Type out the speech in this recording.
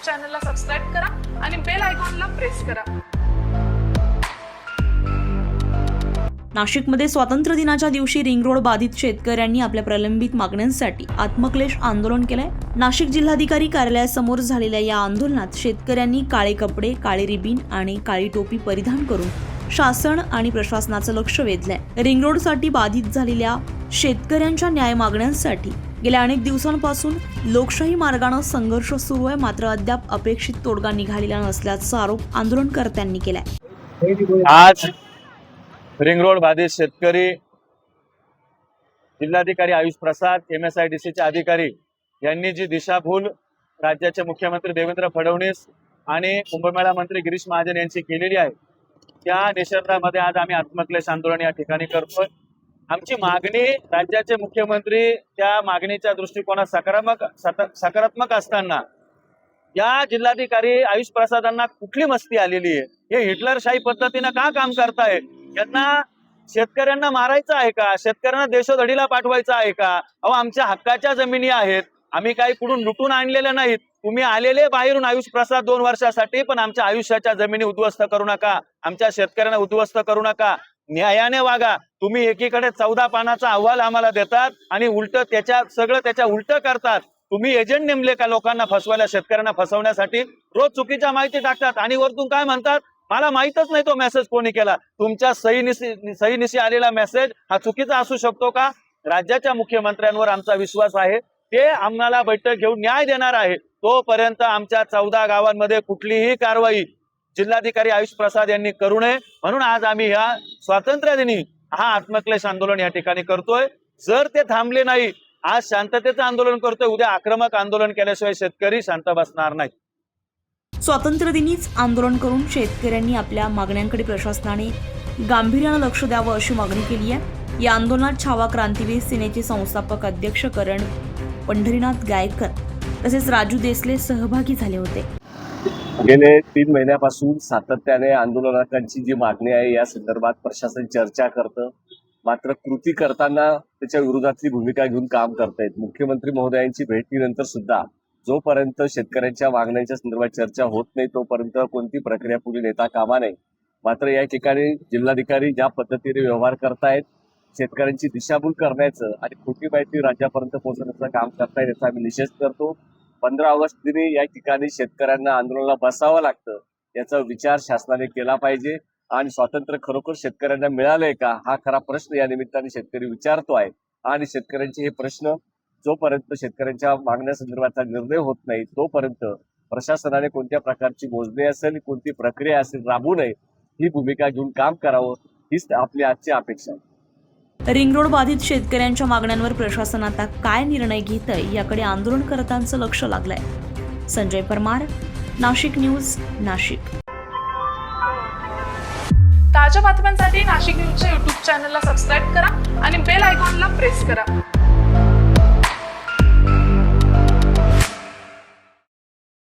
चॅनलला सबस्क्राईब करा आणि बेल आयकॉनला प्रेस करा। नाशिकमध्ये स्वातंत्र्य दिनाच्या दिवशी रिंग रोड बाधित शेतकऱ्यांनी आपल्या प्रलंबित मागण्यांसाठी आत्मक्लेश आंदोलन केलंय। नाशिक जिल्हाधिकारी कार्यालयासमोर झालेल्या या आंदोलनात शेतकऱ्यांनी काळे कपडे, काळे रिबीन आणि काळी टोपी परिधान करून शासन आणि प्रशासनाचं लक्ष वेधलंय। रिंग रोडसाठी बाधित झालेल्या शेतकऱ्यांच्या न्याय मागण्यांसाठी गेल्या अनेक दिवसांपासून लोकशाही मार्गाने संघर्ष सुरू आहे, मात्र अद्याप अपेक्षित तोडगा निघालेला नसल्याचा आरोप आंदोलनकर्त्यांनी केलाय। आज रिंग रोड बाधित शेतकरी, जिल्हाधिकारी आयुष प्रसाद, MSIDCचे अधिकारी यांनी जी दिशाभूल राज्याचे मुख्यमंत्री देवेंद्र फडणवीस आणि कुंभमेळा मंत्री गिरीश महाजन यांची केलेली आहे, त्या निषेधामध्ये आज आम्ही आत्मक्लेश आंदोलन या ठिकाणी करतोय। आमची मागणी राज्याचे मुख्यमंत्री त्या मागणीच्या दृष्टिकोनात सकारात्मक असताना या जिल्हाधिकारी आयुष प्रसादांना कुठली मस्ती आलेली आहे? हे हिटलरशाही पद्धतीनं का काम करताय? यांना शेतकऱ्यांना मारायचं आहे का? शेतकऱ्यांना देशोधडीला पाठवायचं आहे का? अहो, आमच्या हक्काच्या जमिनी आहेत, आम्ही काही कुठून लुटून आणलेल्या नाहीत। तुम्ही आलेले बाहेरून आयुष प्रसाद 2 वर्षासाठी, पण आमच्या आयुष्याच्या जमिनी उद्ध्वस्त करू नका, आमच्या शेतकऱ्यांना उद्ध्वस्त करू नका, न्यायाने वागा। तुम्ही एकीकडे 14 पानाचा अहवाल आम्हाला देतात आणि उलट त्याच्या उलट करतात। तुम्ही एजंट नेमले का लोकांना फसवायला, शेतकऱ्यांना फसवण्यासाठी? रोज चुकीच्या माहिती टाकतात आणि वरतून काय म्हणतात, मला माहितच नाही तो मेसेज कोणी केला। तुमच्या सहीनिशी आलेला मेसेज हा चुकीचा असू शकतो का? राज्याच्या मुख्यमंत्र्यांवर आमचा विश्वास आहे, ते आम्हाला बैठक घेऊन न्याय देणार आहे। तोपर्यंत आमच्या 14 गावांमध्ये कुठलीही कारवाई जिल्हाधिकारी आयुष प्रसाद यांनी करू नये, म्हणून आज आम्ही ह्या स्वातंत्र्य दिनी हा आत्मक्लेश आंदोलन या ठिकाणी करतोय। जर ते थांबले नाही, आज शांततेचं आंदोलन करतोय, उद्या आक्रमक आंदोलन केल्याशिवाय शेतकरी शांत बसणार नाही। स्वातंत्र्य दिनीच आंदोलन करून शेतकऱ्यांनी आपल्या मागण्यांकडे प्रशासनाने गांभीर्याने लक्ष द्यावं अशी मागणी केली आहे। या आंदोलनात छावा क्रांतिवीर सेनेचे संस्थापक अध्यक्ष करण पंढरीनाथ गायकर तसेच राजू देसले सहभागी झाले होते। गेले 3 महिन्यापासून सातत्याने आंदोलकांची जी मागणी आहे या संदर्भात प्रशासन चर्चा करतं, मात्र कृती करताना त्याच्या विरोधातली भूमिका घेऊन काम करतायत। मुख्यमंत्री महोदयांची भेटीनंतर सुद्धा जोपर्यंत शेतकऱ्यांच्या मागण्यांच्या संदर्भात चर्चा होत नाही तोपर्यंत कोणती प्रक्रिया पुढे नेता कामा नये। मात्र या ठिकाणी जिल्हाधिकारी ज्या पद्धतीने व्यवहार करतायत, शेतकऱ्यांची दिशाभूल करण्याचं आणि खोटी माहिती राज्यापर्यंत पोहोचवण्याचं काम करतायत, याचा आम्ही निषेध करतो। 15 ऑगस्ट दिनी या ठिकाणी शेतकऱ्यांना आंदोलनाला बसावं लागतं, याचा विचार शासनाने केला पाहिजे आणि स्वातंत्र्य खरोखर शेतकऱ्यांना मिळालंय का हा खरा प्रश्न या निमित्ताने शेतकरी विचारतो आहे। आणि शेतकऱ्यांचे हे प्रश्न जोपर्यंत शेतकऱ्यांच्या मागण्यासंदर्भाचा निर्णय होत नाही तोपर्यंत प्रशासनाने कोणत्या प्रकारची मोजणी असेल, कोणती प्रक्रिया असेल राबवू नये, ही भूमिका घेऊन काम करावं, हीच आपली आजची अपेक्षा आहे। रिंग रोड बाधित शेतकऱ्यांच्या मागण्यांवर प्रशासन आता काय निर्णय घेतंय याकडे आंदोलनकर्त्यांचं लक्ष लागलंय। संजय परमार, नाशिक न्यूज, नाशिक। ताज्या बातम्यांसाठी नाशिक न्यूजच्या YouTube चॅनलला सबस्क्राईब करा आणि बेल आयकॉनला प्रेस करा।